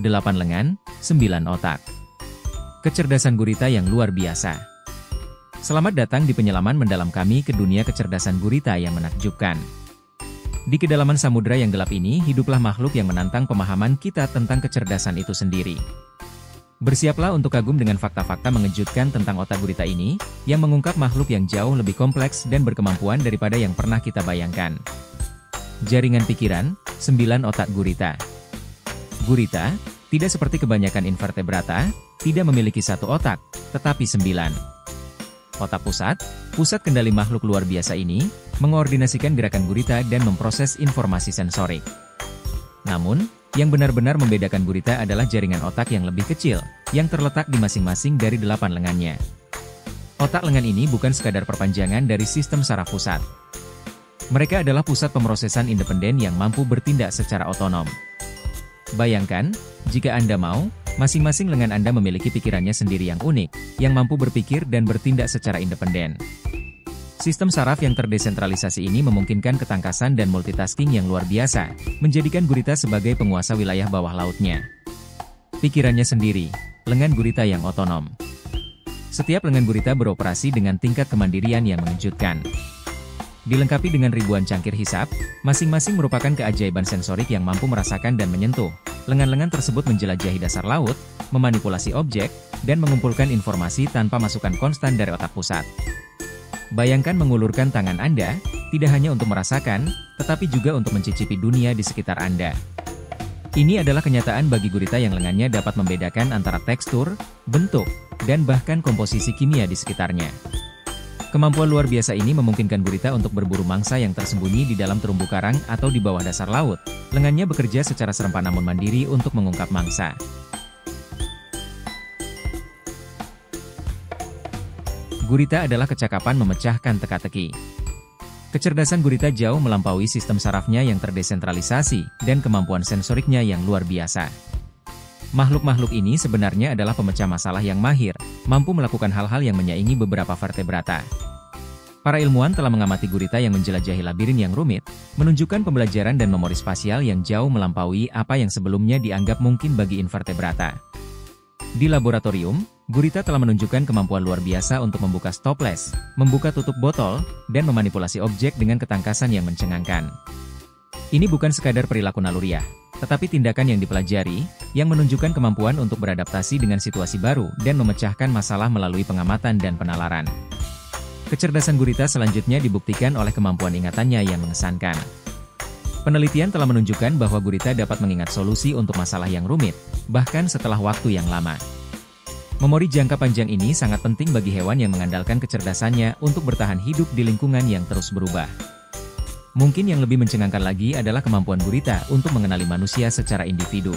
8 lengan, 9 otak. Kecerdasan gurita yang luar biasa. Selamat datang di penyelaman mendalam kami ke dunia kecerdasan gurita yang menakjubkan. Di kedalaman samudera yang gelap ini, hiduplah makhluk yang menantang pemahaman kita tentang kecerdasan itu sendiri. Bersiaplah untuk kagum dengan fakta-fakta mengejutkan tentang otak gurita ini, yang mengungkap makhluk yang jauh lebih kompleks dan berkemampuan daripada yang pernah kita bayangkan. Jaringan pikiran, 9 otak gurita. Gurita, tidak seperti kebanyakan invertebrata, tidak memiliki satu otak, tetapi 9. Otak pusat kendali makhluk luar biasa ini, mengoordinasikan gerakan gurita dan memproses informasi sensorik. Namun, yang benar-benar membedakan gurita adalah jaringan otak yang lebih kecil, yang terletak di masing-masing dari 8 lengannya. Otak lengan ini bukan sekadar perpanjangan dari sistem saraf pusat. Mereka adalah pusat pemrosesan independen yang mampu bertindak secara otonom. Bayangkan, jika Anda mau, masing-masing lengan Anda memiliki pikirannya sendiri yang unik, yang mampu berpikir dan bertindak secara independen. Sistem saraf yang terdesentralisasi ini memungkinkan ketangkasan dan multitasking yang luar biasa, menjadikan gurita sebagai penguasa wilayah bawah lautnya. Pikirannya sendiri, lengan gurita yang otonom. Setiap lengan gurita beroperasi dengan tingkat kemandirian yang mengejutkan. Dilengkapi dengan ribuan cangkir hisap, masing-masing merupakan keajaiban sensorik yang mampu merasakan dan menyentuh. Lengan-lengan tersebut menjelajahi dasar laut, memanipulasi objek, dan mengumpulkan informasi tanpa masukan konstan dari otak pusat. Bayangkan mengulurkan tangan Anda, tidak hanya untuk merasakan, tetapi juga untuk mencicipi dunia di sekitar Anda. Ini adalah kenyataan bagi gurita yang lengannya dapat membedakan antara tekstur, bentuk, dan bahkan komposisi kimia di sekitarnya. Kemampuan luar biasa ini memungkinkan gurita untuk berburu mangsa yang tersembunyi di dalam terumbu karang atau di bawah dasar laut. Lengannya bekerja secara serempak namun mandiri untuk mengungkap mangsa. Gurita adalah kecakapan memecahkan teka-teki. Kecerdasan gurita jauh melampaui sistem sarafnya yang terdesentralisasi dan kemampuan sensoriknya yang luar biasa. Makhluk-makhluk ini sebenarnya adalah pemecah masalah yang mahir, mampu melakukan hal-hal yang menyaingi beberapa vertebrata. Para ilmuwan telah mengamati gurita yang menjelajahi labirin yang rumit, menunjukkan pembelajaran dan memori spasial yang jauh melampaui apa yang sebelumnya dianggap mungkin bagi invertebrata. Di laboratorium, gurita telah menunjukkan kemampuan luar biasa untuk membuka stoples, membuka tutup botol, dan memanipulasi objek dengan ketangkasan yang mencengangkan. Ini bukan sekadar perilaku naluriah, tetapi tindakan yang dipelajari, yang menunjukkan kemampuan untuk beradaptasi dengan situasi baru dan memecahkan masalah melalui pengamatan dan penalaran. Kecerdasan gurita selanjutnya dibuktikan oleh kemampuan ingatannya yang mengesankan. Penelitian telah menunjukkan bahwa gurita dapat mengingat solusi untuk masalah yang rumit, bahkan setelah waktu yang lama. Memori jangka panjang ini sangat penting bagi hewan yang mengandalkan kecerdasannya untuk bertahan hidup di lingkungan yang terus berubah. Mungkin yang lebih mencengangkan lagi adalah kemampuan gurita untuk mengenali manusia secara individu.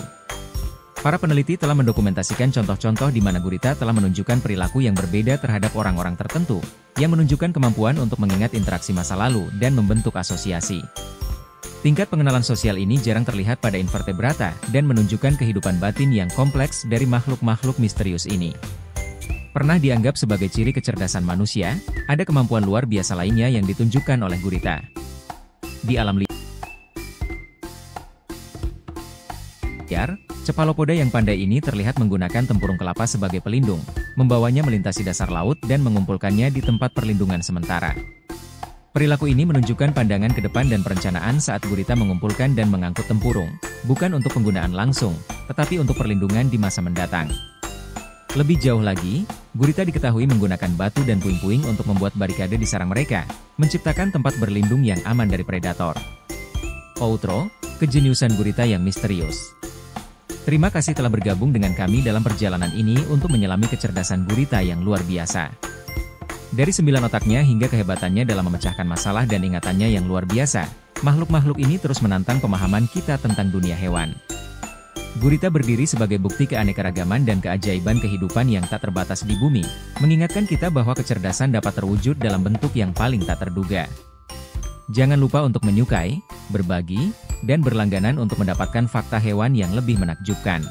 Para peneliti telah mendokumentasikan contoh-contoh di mana gurita telah menunjukkan perilaku yang berbeda terhadap orang-orang tertentu, yang menunjukkan kemampuan untuk mengingat interaksi masa lalu dan membentuk asosiasi. Tingkat pengenalan sosial ini jarang terlihat pada invertebrata dan menunjukkan kehidupan batin yang kompleks dari makhluk-makhluk misterius ini. Pernah dianggap sebagai ciri kecerdasan manusia, ada kemampuan luar biasa lainnya yang ditunjukkan oleh gurita. Di alam liar, cepalopoda yang pandai ini terlihat menggunakan tempurung kelapa sebagai pelindung, membawanya melintasi dasar laut dan mengumpulkannya di tempat perlindungan sementara. Perilaku ini menunjukkan pandangan ke depan dan perencanaan saat gurita mengumpulkan dan mengangkut tempurung, bukan untuk penggunaan langsung, tetapi untuk perlindungan di masa mendatang. Lebih jauh lagi, gurita diketahui menggunakan batu dan puing-puing untuk membuat barikade di sarang mereka, menciptakan tempat berlindung yang aman dari predator. Outro, kejeniusan gurita yang misterius. Terima kasih telah bergabung dengan kami dalam perjalanan ini untuk menyelami kecerdasan gurita yang luar biasa. Dari 9 otaknya hingga kehebatannya dalam memecahkan masalah dan ingatannya yang luar biasa, makhluk-makhluk ini terus menantang pemahaman kita tentang dunia hewan. Gurita berdiri sebagai bukti keanekaragaman dan keajaiban kehidupan yang tak terbatas di bumi, mengingatkan kita bahwa kecerdasan dapat terwujud dalam bentuk yang paling tak terduga. Jangan lupa untuk menyukai, berbagi, dan berlangganan untuk mendapatkan fakta hewan yang lebih menakjubkan.